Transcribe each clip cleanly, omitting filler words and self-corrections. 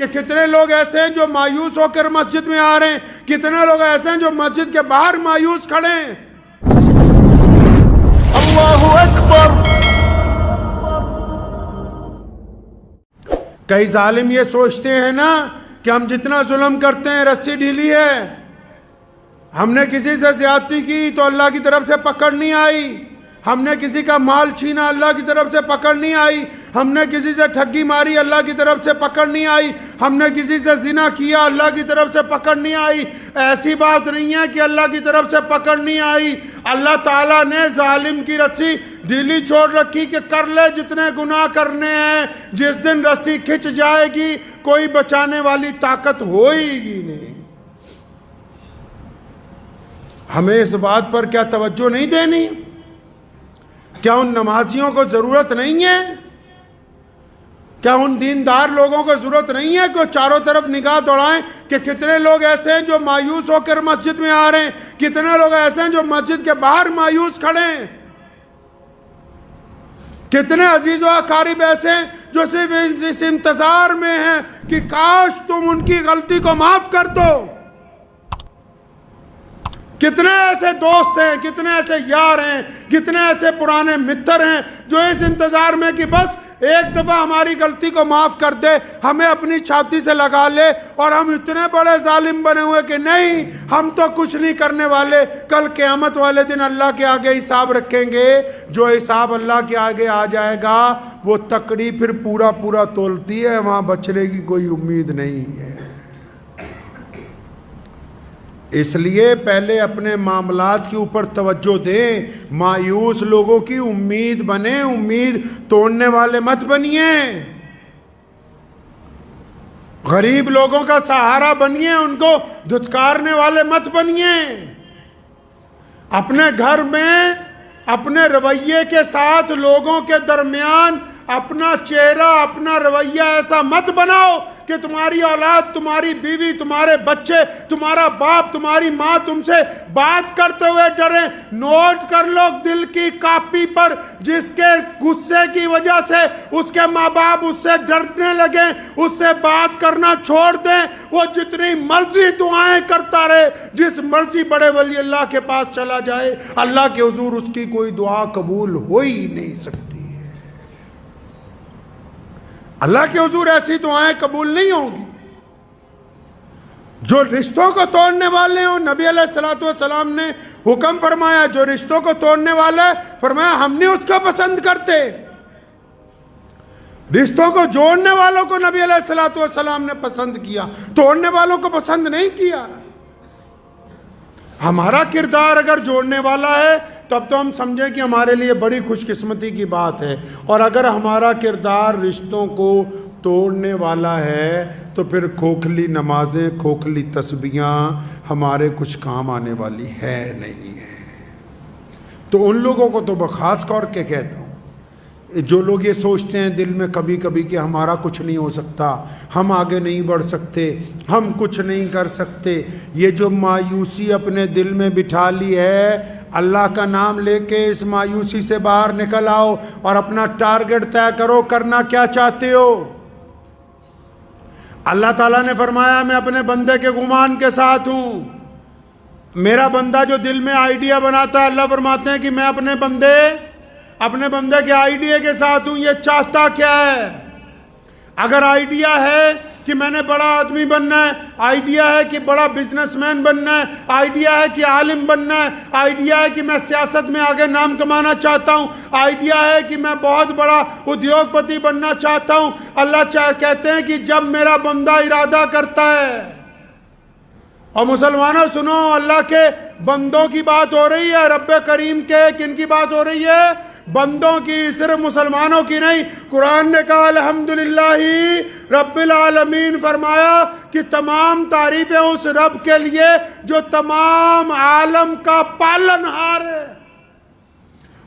کہ کتنے لوگ ایسے ہیں جو مایوس ہو کر مسجد میں آ رہے ہیں، کتنے لوگ ایسے ہیں جو مسجد کے باہر مایوس کھڑے ہیں۔ اللہ اکبر۔ کئی ظالم یہ سوچتے ہیں نا کہ ہم جتنا ظلم کرتے ہیں رسی ڈھیلی ہے، ہم نے کسی سے زیادتی کی تو اللہ کی طرف سے پکڑ نہیں آئی، ہم نے کسی کا مال چھینا اللہ کی طرف سے پکڑ نہیں آئی، ہم نے کسی سے ٹھگی ماری اللہ کی طرف سے پکڑ نہیں آئی، ہم نے کسی سے زنا کیا اللہ کی طرف سے پکڑ نہیں آئی۔ ایسی بات نہیں ہے کہ اللہ کی طرف سے پکڑ نہیں آئی، اللہ تعالیٰ نے ظالم کی رسی ڈھیلی چھوڑ رکھی کہ کر لے جتنے گناہ کرنے ہیں، جس دن رسی کھچ جائے گی کوئی بچانے والی طاقت ہوئے گی نہیں۔ ہمیں اس بات پر کیا توجہ نہیں دینی؟ کیا ان نمازیوں کو ضرورت نہیں ہے؟ کیا ان دیندار لوگوں کو ضرورت نہیں ہے کہ چاروں طرف نگاہ دوڑائیں کہ کتنے لوگ ایسے ہیں جو مایوس ہو کر مسجد میں آ رہے ہیں، کتنے لوگ ایسے ہیں جو مسجد کے باہر مایوس کھڑے ہیں، کتنے عزیز و اقارب ایسے ہیں جو صرف اس انتظار میں ہیں کہ کاش تم ان کی غلطی کو معاف کر دو۔ کتنے ایسے دوست ہیں، کتنے ایسے یار ہیں، کتنے ایسے پرانے متر ہیں جو اس انتظار میں کہ بس ایک دفعہ ہماری غلطی کو معاف کر دے، ہمیں اپنی چھاتی سے لگا لے، اور ہم اتنے بڑے ظالم بنے ہوئے کہ نہیں ہم تو کچھ نہیں کرنے والے، کل قیامت والے دن اللہ کے آگے حساب رکھیں گے۔ جو حساب اللہ کے آگے آ جائے گا وہ تکڑی پھر پورا پورا تولتی ہے، وہاں بچنے کی کوئی امید نہیں ہے۔ اس لیے پہلے اپنے معاملات کے اوپر توجہ دیں، مایوس لوگوں کی امید بنیں، امید توڑنے والے مت بنیے، غریب لوگوں کا سہارا بنیے، ان کو دھتکارنے والے مت بنیے۔ اپنے گھر میں اپنے رویے کے ساتھ لوگوں کے درمیان اپنا چہرہ اپنا رویہ ایسا مت بناؤ کہ تمہاری اولاد، تمہاری بیوی، تمہارے بچے، تمہارا باپ، تمہاری ماں تم سے بات کرتے ہوئے ڈریں۔ نوٹ کر لو دل کی کاپی پر جس کے غصے کی وجہ سے اس کے ماں باپ اس سے ڈرنے لگیں، اس سے بات کرنا چھوڑ دیں، وہ جتنی مرضی دعائیں کرتا رہے، جس مرضی بڑے ولی اللہ کے پاس چلا جائے، اللہ کے حضور اس کی کوئی دعا قبول ہو ہی نہیں سکتی۔ اللہ کے حضور ایسی دعائیں قبول نہیں ہوں گی۔ جو رشتوں کو توڑنے والے ہوں، نبی علیہ السلام نے حکم فرمایا جو رشتوں کو توڑنے والا ہے، فرمایا ہم نہیں اس کو پسند کرتے۔ رشتوں کو جوڑنے والوں کو نبی علیہ السلام نے پسند کیا، توڑنے والوں کو پسند نہیں کیا۔ ہمارا کردار اگر جوڑنے والا ہے تب تو ہم سمجھیں کہ ہمارے لیے بڑی خوش قسمتی کی بات ہے، اور اگر ہمارا کردار رشتوں کو توڑنے والا ہے تو پھر کھوکھلی نمازیں، کھوکھلی تسبیحاں ہمارے کچھ کام آنے والی ہے نہیں ہے۔ تو ان لوگوں کو تو خاص طور کے کہتا ہوں، جو لوگ یہ سوچتے ہیں دل میں کبھی کبھی کہ ہمارا کچھ نہیں ہو سکتا، ہم آگے نہیں بڑھ سکتے، ہم کچھ نہیں کر سکتے، یہ جو مایوسی اپنے دل میں بٹھا لی ہے، اللہ کا نام لے کے اس مایوسی سے باہر نکل آؤ اور اپنا ٹارگٹ طے کرو، کرنا کیا چاہتے ہو۔ اللہ تعالیٰ نے فرمایا میں اپنے بندے کے گمان کے ساتھ ہوں۔ میرا بندہ جو دل میں آئیڈیا بناتا ہے، اللہ فرماتے ہیں کہ میں اپنے بندے کے آئیڈیا کے ساتھ ہوں۔ یہ چاہتا کیا ہے؟ اگر آئیڈیا ہے کہ میں نے بڑا آدمی بننا ہے، آئیڈیا ہے کہ بڑا بزنس مین بننا ہے، آئیڈیا ہے کہ عالم بننا ہے، آئیڈیا ہے کہ میں سیاست میں آگے نام کمانا چاہتا ہوں، آئیڈیا ہے کہ میں بہت بڑا ادیوگ پتی بننا چاہتا ہوں، اللہ کہتے ہیں کہ جب میرا بندہ ارادہ کرتا ہے، اور مسلمانوں سنو، اللہ کے بندوں کی بات ہو رہی ہے، رب کریم کے کن کی بات ہو رہی ہے؟ بندوں کی، صرف مسلمانوں کی نہیں۔ قرآن نے کہا الحمدللہ رب العالمین، فرمایا کہ تمام تعریفیں اس رب کے لیے جو تمام عالم کا پالنہار ہے،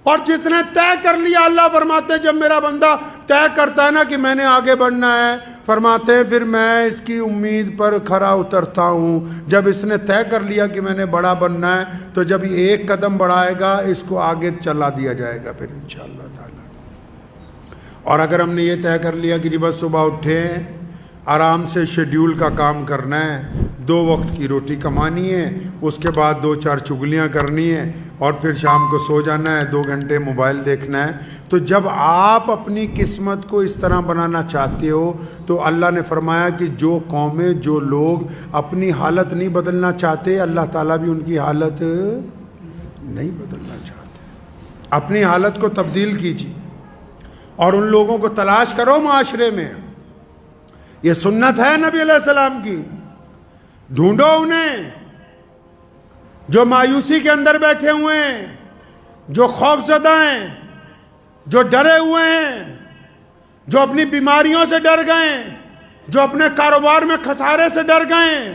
اور جس نے طے کر لیا، اللہ فرماتے ہیں جب میرا بندہ طے کرتا ہے نا کہ میں نے آگے بڑھنا ہے، فرماتے ہیں پھر میں اس کی امید پر کھرا اترتا ہوں۔ جب اس نے طے کر لیا کہ میں نے بڑا بننا ہے تو جب یہ ایک قدم بڑھائے گا اس کو آگے چلا دیا جائے گا پھر انشاءاللہ تعالی۔ اور اگر ہم نے یہ طے کر لیا کہ جی بس صبح اٹھیں، آرام سے شیڈیول کا کام کرنا ہے، 2 وقت کی روٹی کمانی ہے، اس کے بعد 2-4 چگلیاں کرنی ہے اور پھر شام کو سو جانا ہے، 2 گھنٹے موبائل دیکھنا ہے۔ تو جب آپ اپنی قسمت کو اس طرح بنانا چاہتے ہو تو اللہ نے فرمایا کہ جو قومیں، جو لوگ اپنی حالت نہیں بدلنا چاہتے، اللہ تعالیٰ بھی ان کی حالت نہیں بدلنا چاہتے۔ اپنی حالت کو تبدیل کیجیے اور ان لوگوں کو تلاش کرو معاشرے میں۔ یہ سنت ہے نبی علیہ السلام کی، ڈھونڈو انہیں جو مایوسی کے اندر بیٹھے ہوئے ہیں، جو خوف زدہ ہیں، جو ڈرے ہوئے ہیں، جو اپنی بیماریوں سے ڈر گئے ہیں، جو اپنے کاروبار میں خسارے سے ڈر گئے ہیں،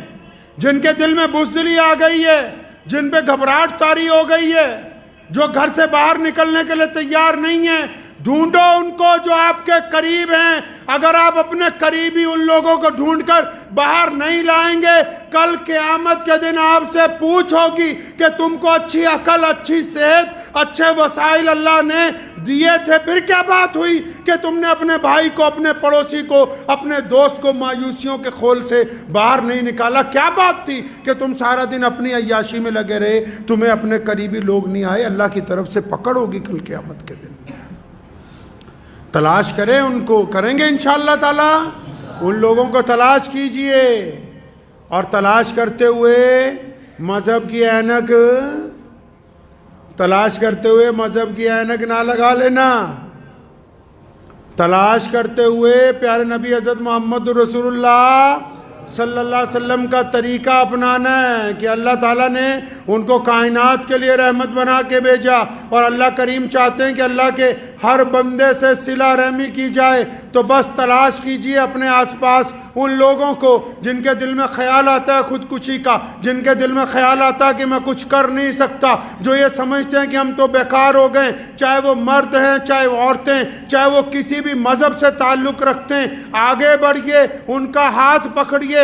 جن کے دل میں بزدلی آ گئی ہے، جن پہ گھبراہٹ طاری ہو گئی ہے، جو گھر سے باہر نکلنے کے لیے تیار نہیں ہیں۔ ڈھونڈو ان کو جو آپ کے قریب ہیں۔ اگر آپ اپنے قریبی ان لوگوں کو ڈھونڈ کر باہر نہیں لائیں گے، کل قیامت کے دن آپ سے پوچھ ہوگی کہ تم کو اچھی عقل، اچھی صحت، اچھے وسائل اللہ نے دیے تھے، پھر کیا بات ہوئی کہ تم نے اپنے بھائی کو، اپنے پڑوسی کو، اپنے دوست کو مایوسیوں کے خول سے باہر نہیں نکالا؟ کیا بات تھی کہ تم سارا دن اپنی عیاشی میں لگے رہے؟ تمہیں اپنے قریبی لوگ نہیں آئے؟ اللہ کی طرف سے پکڑ ہوگی کل قیامت کے دن۔ تلاش کریں ان کو، کریں گے انشاءاللہ تعالی۔ ان لوگوں کو تلاش کیجئے اور تلاش کرتے ہوئے مذہب کی اینک، تلاش کرتے ہوئے مذہب کی اینک نہ لگا لینا۔ تلاش کرتے ہوئے پیارے نبی حضرت محمد رسول اللہ صلی اللہ علیہ وسلم کا طریقہ اپنانا ہے کہ اللہ تعالیٰ نے ان کو کائنات کے لیے رحمت بنا کے بھیجا، اور اللہ کریم چاہتے ہیں کہ اللہ کے ہر بندے سے صلہ رحمی کی جائے۔ تو بس تلاش کیجئے اپنے آس پاس ان لوگوں کو جن کے دل میں خیال آتا ہے خودکشی کا، جن کے دل میں خیال آتا ہے کہ میں کچھ کر نہیں سکتا، جو یہ سمجھتے ہیں کہ ہم تو بیکار ہو گئے، چاہے وہ مرد ہیں، چاہے وہ عورتیں، چاہے وہ کسی بھی مذہب سے تعلق رکھتے ہیں۔ آگے بڑھئے، ان کا ہاتھ پکڑیے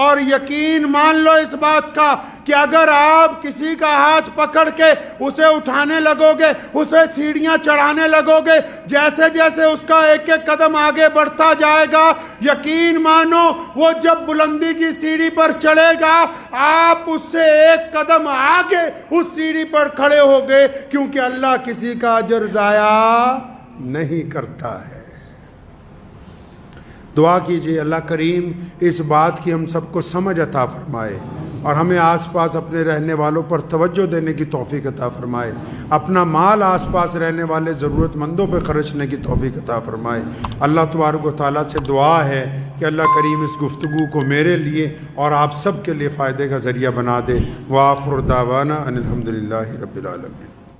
اور یقین مان لو اس بات کا کہ اگر آپ کسی کا ہاتھ پکڑ کے اسے اٹھانے لگو گے، اسے سیڑھیاں چڑھانے لگو گے، جیسے جیسے اس کا ایک ایک قدم آگے بڑھتا جائے گا، یقین مانو وہ جب بلندی کی سیڑھی پر چڑھے گا، آپ اس سے ایک قدم آگے اس سیڑھی پر کھڑے ہو گئے، کیونکہ اللہ کسی کا اجر ضائع نہیں کرتا ہے۔ دعا کیجئے اللہ کریم اس بات کی ہم سب کو سمجھ عطا فرمائے اور ہمیں آس پاس اپنے رہنے والوں پر توجہ دینے کی توفیق عطا فرمائے، اپنا مال آس پاس رہنے والے ضرورت مندوں پہ خرچنے کی توفیق عطا فرمائے۔ اللہ تبارک و تعالیٰ سے دعا ہے کہ اللہ کریم اس گفتگو کو میرے لیے اور آپ سب کے لیے فائدے کا ذریعہ بنا دے۔ وآخر دعوانا ان الحمدللہ رب العالمین۔